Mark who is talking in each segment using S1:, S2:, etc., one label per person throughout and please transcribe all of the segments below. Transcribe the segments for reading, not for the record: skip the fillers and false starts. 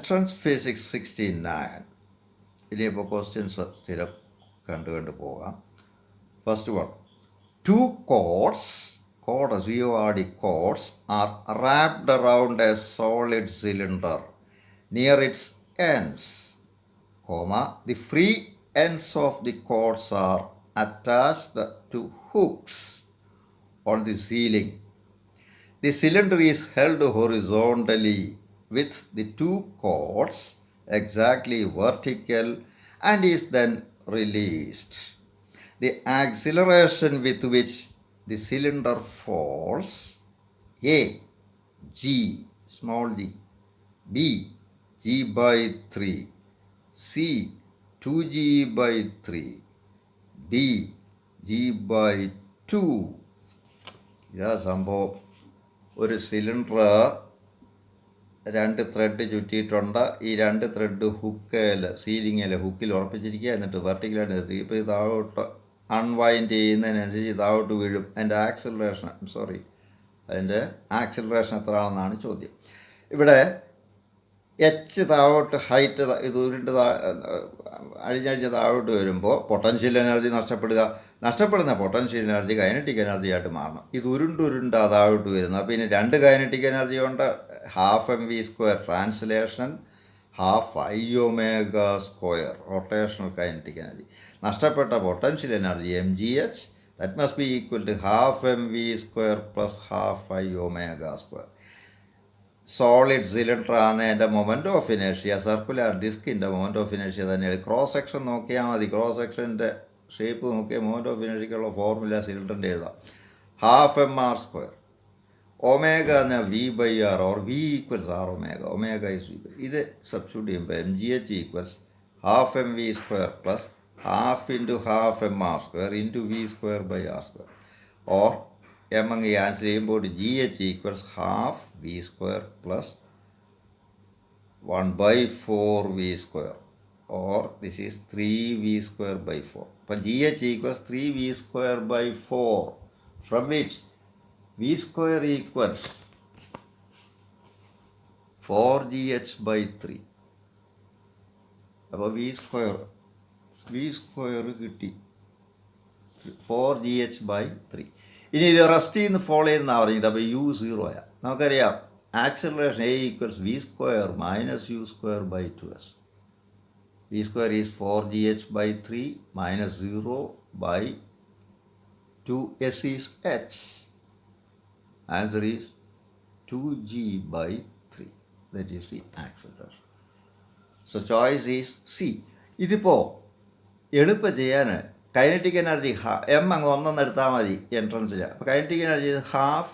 S1: Entrance physics 69. ഇനിയിപ്പോൾ questions സ്ഥിരം കണ്ടു പോകാം. First one, two chords are wrapped around a solid cylinder near its ends, the free ends of the cords are attached to hooks on the ceiling. The cylinder is held horizontally with the two cords exactly vertical and is then released. The acceleration with which the cylinder falls, A, G, small g, B, G by 3, C, 2G by 3, D, G by 2. ഇതാ സംഭവം. ഒരു cylinder 2 thread ചുറ്റിയിട്ടുണ്ട്. ഈ 2 thread സീലിങ്ങിൽ ഹുക്കിൽ ഉറപ്പിച്ചിരിക്കുക. എന്നിട്ട് വെർട്ടിക്കലായിട്ട് നിർത്തി. ഇപ്പോൾ ഇത് താഴോട്ട് unwind ചെയ്യുന്നതിനനുസരിച്ച് താഴോട്ട് വീഴും. അതിൻ്റെ ആക്സിലറേഷൻ എത്രയാണെന്നാണ് ചോദ്യം. ഇവിടെ എച്ച് താഴോട്ട് ഹൈറ്റ് ഇത് ഉരുണ്ട് അഴിഞ്ഞഴിഞ്ഞ് താഴോട്ട് വരുമ്പോൾ പൊട്ടൻഷ്യൽ എനർജി നഷ്ടപ്പെടുന്ന പൊട്ടൻഷ്യൽ എനർജി കൈനറ്റിക് എനർജി ആയിട്ട് മാറണം. ഇത് ഉരുണ്ട് താഴോട്ട് വരുന്നു. പിന്നെ 2 കൈനറ്റിക് എനർജി കൊണ്ട് ½ ട്രാൻസ്ലേഷൻ, ½ റൊട്ടേഷണൽ കൈനറ്റിക് എനർജി. നഷ്ടപ്പെട്ട potential energy mgh, that must be equal to ½ plus ½ solid cylinder ആണ്. എൻ്റെ മൊമെൻറ്റ് ഓഫ് ഇനേഷ്യ സർക്കുലർ ഡിസ്കിൻ്റെ മൊമെൻറ്റ് ഓഫ് ഇനേഷ്യ തന്നെയാണ്. ക്രോസ് സെക്ഷൻ നോക്കിയാൽ മതി. ക്രോസ് സെക്ഷൻ്റെ ഷേപ്പ് നോക്കിയാൽ മൊമെൻറ്റ് ഓഫ് ഇനേഷ്യക്കുള്ള ഫോർമുല സിലിണ്ടറിൻ്റെ എഴുതാം. ½ ഒമേഗ എന്ന V/R or V equals R omega is V. ഇത് സബ്സ്റ്റിറ്റ്യൂട്ട് ചെയ്യുമ്പോൾ mgh equals ½ plus ½ × ½ V²/R², or അങ്ങ് ക്യാൻസൽ ചെയ്യുമ്പോൾ GH equals ½ V² + 1/4 V², or this is 3V²/4. അപ്പം GH equals 3V²/4, from which V² equals 4GH/3. അപ്പോൾ V² കിട്ടി 4GH/3. ഇനി ഇത് rest ചെയ്യുന്ന ഫോളോ ചെയ്യുന്നതാണ് പറഞ്ഞത്. അപ്പോൾ U 0 ആയാൽ നമുക്കറിയാം acceleration A equals V² - U²/2s. V² is 4GH/3 - 0/2s is h. Answer is 2G/3. That is the acceleration. So choice is C. ഇതിപ്പോൾ എളുപ്പം ചെയ്യാൻ കൈനറ്റിക് എനർജി അങ്ങ് ഒന്നെടുത്താൽ മതി എൻട്രൻസിൽ. അപ്പോൾ കൈനറ്റിക് എനർജി ½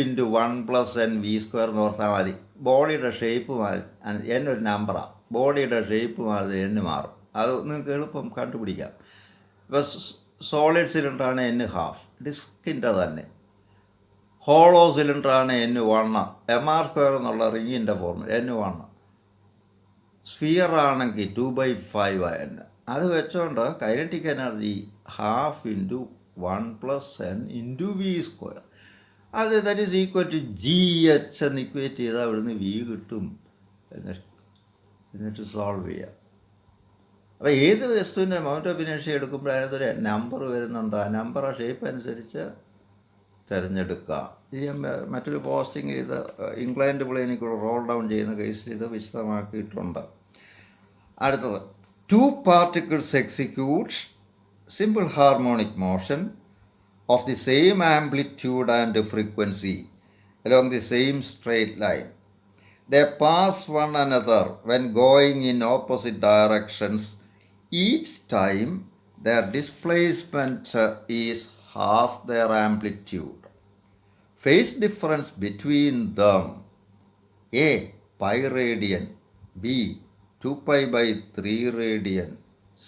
S1: × 1 + n V² എന്ന് ഓർത്താൽ മതി. ബോഡിയുടെ ഷേപ്പ് മാറി, n ഒരു നമ്പറാണ്. ബോഡിയുടെ ഷേപ്പ് മാറി n മാറും. അത് നിങ്ങൾക്ക് എളുപ്പം കണ്ടുപിടിക്കാം. ഇപ്പോൾ സോളിഡ് സിലിണ്ടറാണ് n½ ഡിസ്കിൻ്റെ തന്നെ. ഹോളോ സിലിണ്ടറാണ് n1 mr² എന്നുള്ള റിങ്ങിൻ്റെ ഫോർമുല n1. സ്ഫിയർ ആണെങ്കിൽ 2/5 n. അത് വെച്ചോണ്ട് കൈനറ്റിക് എനർജി ½ × 1 + n × V². അത് that is equal to GH എന്ന് ഇക്വേറ്റ് ചെയ്താൽ അവിടുന്ന് V കിട്ടും. എന്നിട്ട് സോൾവ് ചെയ്യാം. അപ്പോൾ ഏത് വസ്തുവിൻ്റെ മൊമെൻറ്റ് ഓഫ് ഇനേഷ്യ എടുക്കുമ്പോൾ അതിനകത്തൊരു നമ്പർ വരുന്നുണ്ട്. ആ നമ്പർ ആ ഷേപ്പ് അനുസരിച്ച് തിരഞ്ഞെടുക്കുക. ഇത് മറ്റൊരു പോസ്റ്റിംഗ് ഇത് ഇൻക്ലൈൻഡ് പ്ലെയിനിൽ കൂടെ റോൾ ഡൗൺ ചെയ്യുന്ന കേസിൽ ഇത് വിശദമാക്കിയിട്ടുണ്ട്. അടുത്തത്, 2 particles execute simple harmonic motion of the same amplitude and frequency along the same straight line. They pass one another when going in opposite directions. Each time their displacement is half their amplitude. Phase difference between them: A, pi radian, B, 2π/3 radian, C,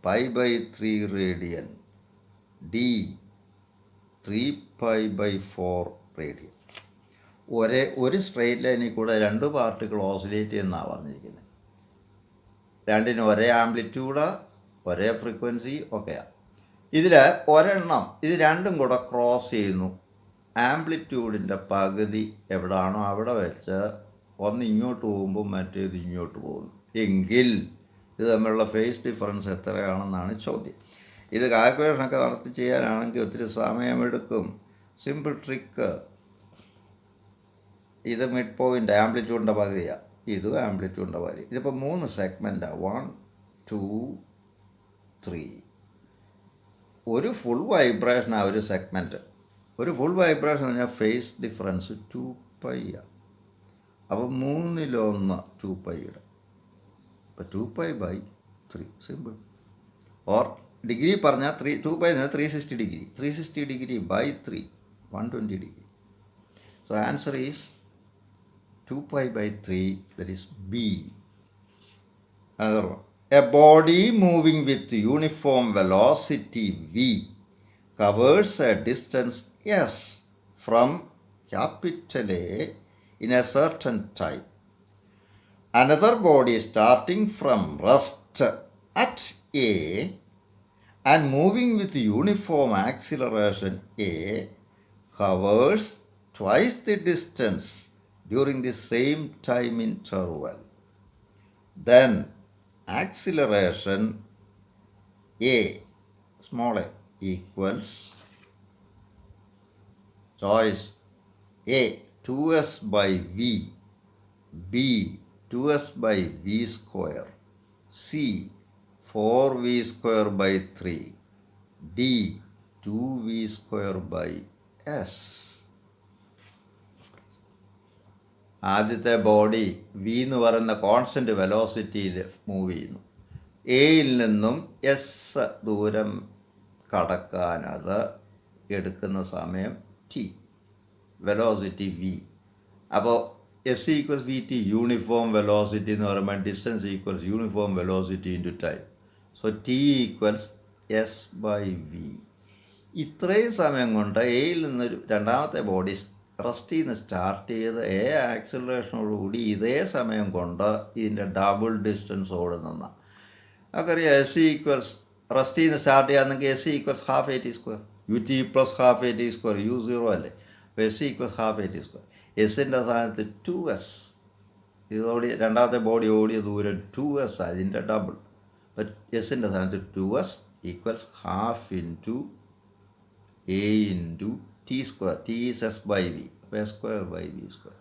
S1: π/3 radian, D, 3π/4 radian. ഒരു straight ലൈനിൽ കൂടെ 2 particle oscillate ചെയ്യുന്നതാണ് പറഞ്ഞിരിക്കുന്നത്. രണ്ടിനും ഒരേ amplitude, ഒരേ frequency ഒക്കെയാണ്. ഇതിൽ ഒരെണ്ണം ഇത് രണ്ടും കൂടെ ക്രോസ് ചെയ്യുന്നു. ആംപ്ലിറ്റ്യൂഡിൻ്റെ പകുതി എവിടെയാണോ അവിടെ വെച്ച് ഒന്ന് ഇങ്ങോട്ട് പോകുമ്പോൾ മറ്റേത് ഇങ്ങോട്ട് പോകുന്നു എങ്കിൽ ഇത് തമ്മിലുള്ള ഫേസ് ഡിഫറൻസ് എത്രയാണെന്നാണ് ചോദ്യം. ഇത് കാൽക്കുലേഷനൊക്കെ നടത്തി ചെയ്യാനാണെങ്കിൽ ഒത്തിരി സമയമെടുക്കും. സിമ്പിൾ ട്രിക്ക്, ഇത് മിഡ് പോയിൻ്റ് ആംപ്ലിറ്റ്യൂഡിൻ്റെ പകുതിയാണ്, ഇതും ആംപ്ലിറ്റ്യൂഡിൻ്റെ പകുതി. ഇതിപ്പോൾ 3 സെഗ്മെൻറ്റാണ്, 1 2 3. ഒരു ഫുൾ വൈബ്രേഷനാണ് ഒരു സെഗ്മെൻറ്റ്. ഒരു ഫുൾ വൈബ്രേഷൻ എന്ന് പറഞ്ഞാൽ ഫേസ് ഡിഫറൻസ് 2π ആണ്. അപ്പോൾ 1/3 2πയുടെ, അപ്പോൾ 2π/3 സിമ്പിൾ. ഓർ ഡിഗ്രി പറഞ്ഞാൽ 2π 360 degree, 360 degree by 3 120 degree. So answer is 2π/3, that is B. Another one. A body moving with uniform velocity V covers a distance S from capital A in a certain time. Another body starting from rest at A and moving with uniform acceleration A covers twice the distance during the same time interval. Then acceleration A, small a, equals, choice A 2s by v, B 2s by v square, C 4v square by 3, D 2v square by s. ആദ്യത്തെ body V എന്ന് പറയുന്ന constant വെലോസിറ്റിയിൽ move ചെയ്യുന്നു. എയിൽ നിന്നും S ദൂരം കടക്കാൻ അത് എടുക്കുന്ന സമയം ടി, വെലോസിറ്റി വി. അപ്പോൾ S equals V T, uniform velocity എന്ന് പറയുമ്പോൾ distance equals uniform velocity into time. So T equals S by V. ഇത്രയും സമയം കൊണ്ട് എയിൽ നിന്ന് രണ്ടാമത്തെ ബോഡി റെസ്റ്റിൽ നിന്ന് സ്റ്റാർട്ട് ചെയ്ത് എ ആക്സിലറേഷനോടുകൂടി ഇതേ സമയം കൊണ്ട് ഇതിൻ്റെ ഡബിൾ ഡിസ്റ്റൻസ് ഓടുന്ന നമുക്കറിയാം. എസ് ഈക്വൽസ് റെസ്റ്റിൽ നിന്ന് സ്റ്റാർട്ട് ചെയ്യാമെന്നെങ്കിൽ S equals half A T square, U T plus half A T square, U 0 അല്ലേ. അപ്പോൾ S equals half A T square. എസിൻ്റെ സ്ഥാനത്ത് 2s, ഇതോടി രണ്ടാമത്തെ ബോഡി ഓടിയ ദൂരം 2s ആണ്, ഇതിൻ്റെ ഡബിൾ. അപ്പം എസിൻ്റെ സ്ഥാനത്ത് 2s equals half into A into t square, t is s by v, s square by v square,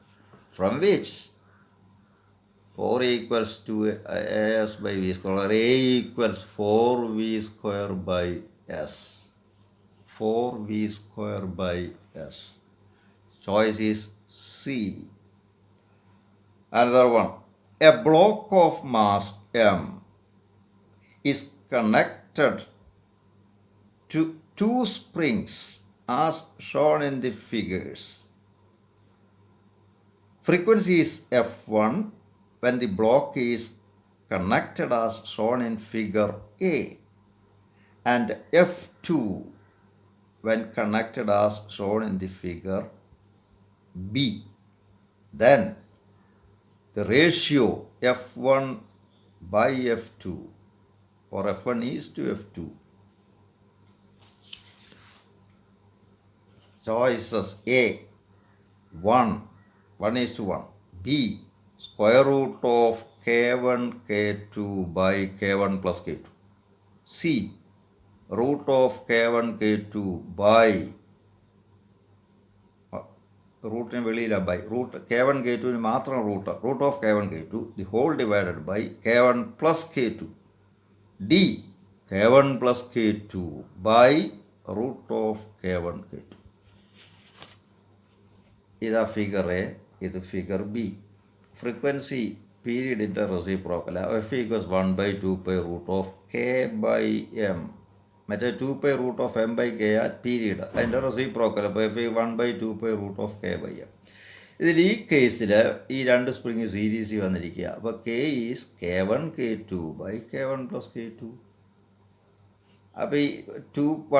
S1: from which 4 equals to as by v square, or a equals 4v square by s, 4v square by s. Choice is C. Another one. A block of mass m is connected to 2 springs as shown in the figures. Frequency is F1 when the block is connected as shown in figure A, and F2 when connected as shown in the figure B. Then the ratio F1 by F2, or F1 is to F2. Choices A 1 is to 1, B square root of k1 k2 by k1 plus k2, C root of k1 k2 by റൂട്ടിന് വെളിയില്ല by root k1 k2 മാത്രം root of k1 k2 the whole divided by k1 plus k2, D k1 plus k2 by root of k1 k2. ഇതാ figure A, ഇത് figure B. Frequency പീരീഡിൻ്റെ reciprocal F equals 1/2π root of K by M, മറ്റേ 2π root of M by K ആ period, അതിൻ്റെ reciprocal. അപ്പോൾ F 1/2π root of K by M. ഇതിൽ ഈ കേസിൽ ഈ രണ്ട് സ്പ്രിങ് സീരീസിൽ വന്നിരിക്കുക. അപ്പോൾ K is k1 k2 by k1 plus k2. അപ്പോൾ ഈ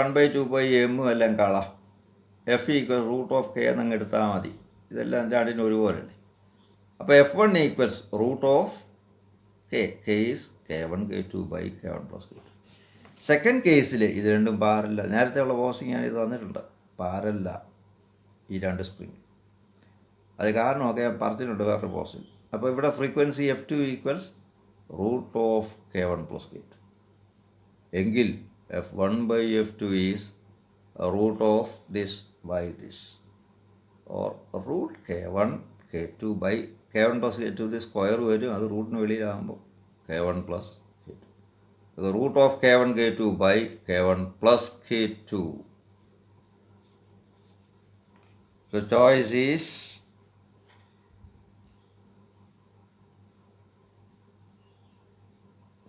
S1: 1/2π എമ്മും എല്ലാം കളാം. F equal root of K എന്നങ്ങ് എടുത്താൽ മതി. ഇതെല്ലാം രണ്ടിനും ഒരുപോലെയാണ്. അപ്പോൾ F1 equals root of K is k1 k2 by k1 plus k2. Second കേസിൽ ഇത് രണ്ടും പാരല്ല. നേരത്തെ ഉള്ള പോസ്റ്റിംഗ് ഞാൻ ഇത് തന്നിട്ടുണ്ട്, പാരല്ല ഈ രണ്ട് സ്പ്രിങ്. അത് കാരണമൊക്കെ ഞാൻ പറഞ്ഞിട്ടുണ്ട് വേറൊരു പോസ്റ്റിൽ. അപ്പോൾ ഇവിടെ frequency F2 equals root of K1 plus K2 എങ്കിൽ F1/F2 is root of this by this or root K1 K2 by K1 plus K2 ഇത് സ്ക്വയർ വരും, അത് റൂട്ടിന് വെളിയിലാകുമ്പോൾ K1 പ്ലസ് K2. അത് root of K1 K2 by K1 plus K2. So choice is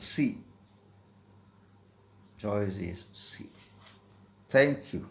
S1: C. Choice is C. Thank you.